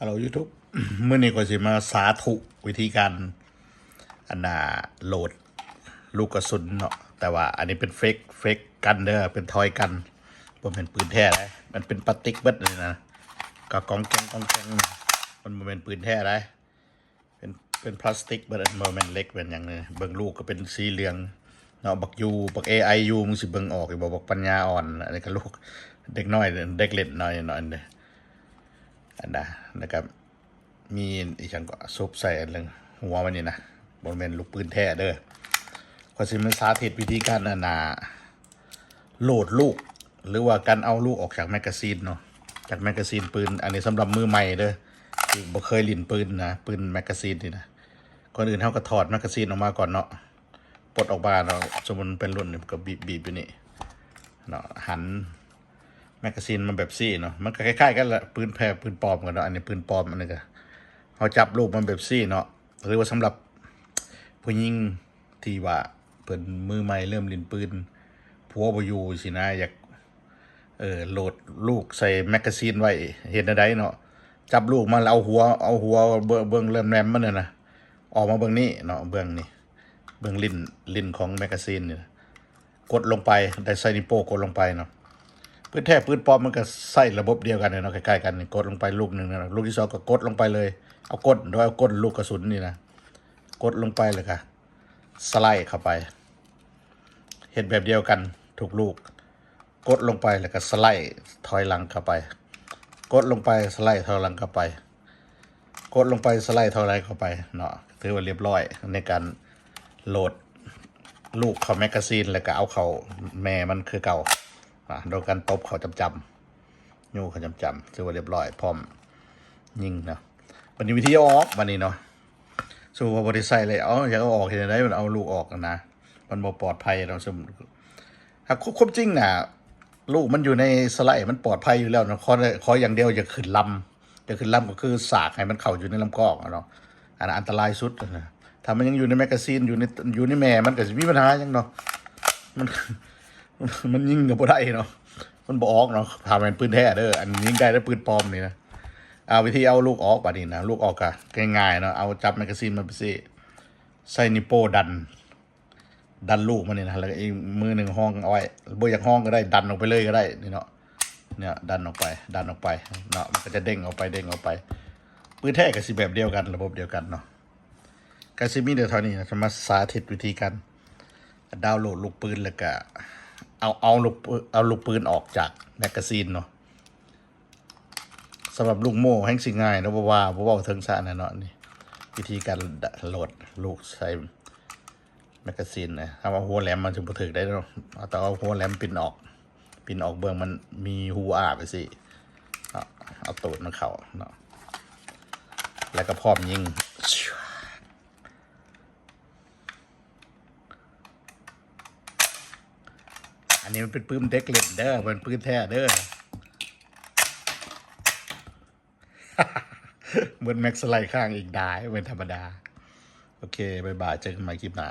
ฮัลโหลยูทูบเมื่อนี้ก็สิมาสาธุวิธีการโหลดลูกกระสุนเนาะแต่ว่าอันนี้เป็นเฟกกันเด้อเป็นทอยกันผมเป็นปืนแท้เลยมันเป็นพลาสติกเบิดเลยนะก็กองแกงมันเป็นปืนแท้เลยเป็นพลาสติกเบิดมันเป็นเล็กเป็นอย่างนี้เบิ่งลูกก็เป็นสีเหลืองเนาะบักยูบักAIUมึงสิเบิ่งออกบอกปัญญาอ่อนอันนี้ก็ลูกเด็กน้อยเด็กเล็กน้อยเนี่ยนะครับมีอีกอย่างก็ซุปใส่เรื่องหัวมันนี่นะบริเวณลูกปืนแท้เด้อขอสิมันสาธิตวิธีการโหลดลูกหรือว่าการเอาลูกออกจากแมกกาซีนเนาะจากแมกกาซีนปืนอันนี้สำหรับมือใหม่เด้อที่บ่เคยลิ้นปืนนะปืนแมกกาซีนนี่นะก่อนอื่นเท่ากับถอดแมกกาซีนออกมาก่อนเนาะปลดออกมาเนาะสมมติเป็นรุ่นก็บีบอยู่นี่เนาะหันแมกกาซีนมันแบบซี่เนาะมันก็คล้ายๆกันแหละปืนแพร่ปืนปลอมกันเนาะอันนี้ปืนปลอมอันนี้ก็เขาจับลูกมันแบบซี่เนาะหรือว่าสำหรับผู้หญิงที่ว่าเปิดมือใหม่เริ่มลิ้นปืนผัวบ่อยู่สินะอยากโหลดลูกใส่แมกกาซีนไว้เห็นได้เนาะจับลูกมาแล้วเอาหัวเบื้องเริ่มแรมมันเนี่ยนะออกมาเบื้องนี้เนาะเบื้องนี้เบื้องลิ้นของแมกกาซีนเนี่ยกดลงไปได้ใส่นิ้วโป้งกดลงไปเนาะปืนแท้ปืนปลอมมันก็ใส่ระบบเดียวกันเนาะใกล้ๆกันกดลงไปลูกหนึ่งนะลูกที่สองก็กดลงไปเลยเอากดโดยเอากดลูกกระสุนนี่นะกดลงไปเลยค่ะสไลด์เข้าไปเห็นแบบเดียวกันทุกลูกกดลงไปแล้วก็สไลด์ถอยหลังเข้าไปกดลงไปสไลด์ถอยหลังเข้าไปกดลงไปสไลด์ถอยหลังเข้าไปเนาะถือว่าเรียบร้อยในการโหลดลูกเข้าแมกกาซีนแล้วก็เอาเข้าแม่มันคือเก่าโดยการตบเขาจำยูเขาจำถือว่าเรียบร้อยพร้อมยิงเนาะวันนี้วิธีเอาออกวันนี้เนาะสู้ว่าบริษัทเลยอยากเอาออกเห็นได้มันเอาลูกออกนะมันบ่ปลอดภัยเราสมถ้าควบจริงน่ะลูกมันอยู่ในสไลด์มันปลอดภัยอยู่แล้วนะขออย่างเดียวอย่าขึ้นลำก็คือสากให้มันเข้าอยู่ในลำกล้องเนาะอันตรายสุดนะถ้ามันยังอยู่ในแมกกาซีนอยู่ในแม่มันก็จะมีปัญหายังเนาะมันยิงกับบ่ได้เนาะมันบ่ออกเนาะพามันปืนแท้เด้ออันยิงได้แล้วปืนปลอมนี่นะวิธีเอาลูกออกป่ะนี่นะลูกออกก็ง่ายๆเนาะเอาจับแมกกาซีนมาไปสิใส่นิ้วโป้ดันลูกมันนี่นะแล้วอีกมือหนึ่งห้องเอาไว้บ่อยากห้องก็ได้ดันออกไปเลยก็ได้นี่เนาะเนี่ยดันออกไปเนาะมันก็จะเด้งออกไปปืนแท้กับสิแบบเดียวกันระบบเดียวกันเนาะกาซิมีเดี๋ยวเท่านี้นะจะมาสาธิตวิธีการดาวน์โหลดลูกปืนแล้วก็เอาลูกปืนออกจากแมกกาซีนเนาะสำหรับลูกโม่แห่งสิ่งง่ายนะว่าเทิงซะนะเนาะนี่วิธีการโหลดลูกใส่แมกกาซีนนะถ้าเอาหัวแหลมมันจะบ่ถึกได้เนาะแต่เอาหัวแหลมปินออกเบื้องมันมีหูไปสิเอาตูดมันเข่าเนาะแล้วก็พร้อมยิงอันนี้มันเป็นปืนเด็กเล่นเด้อเป็นปืนแท้เด้อเหมือนแม็กซ์ไลด์ข้างอีกได้เป็นธรรมดาโอเคบ๊ายบายเจอกันใหม่คลิปหน้า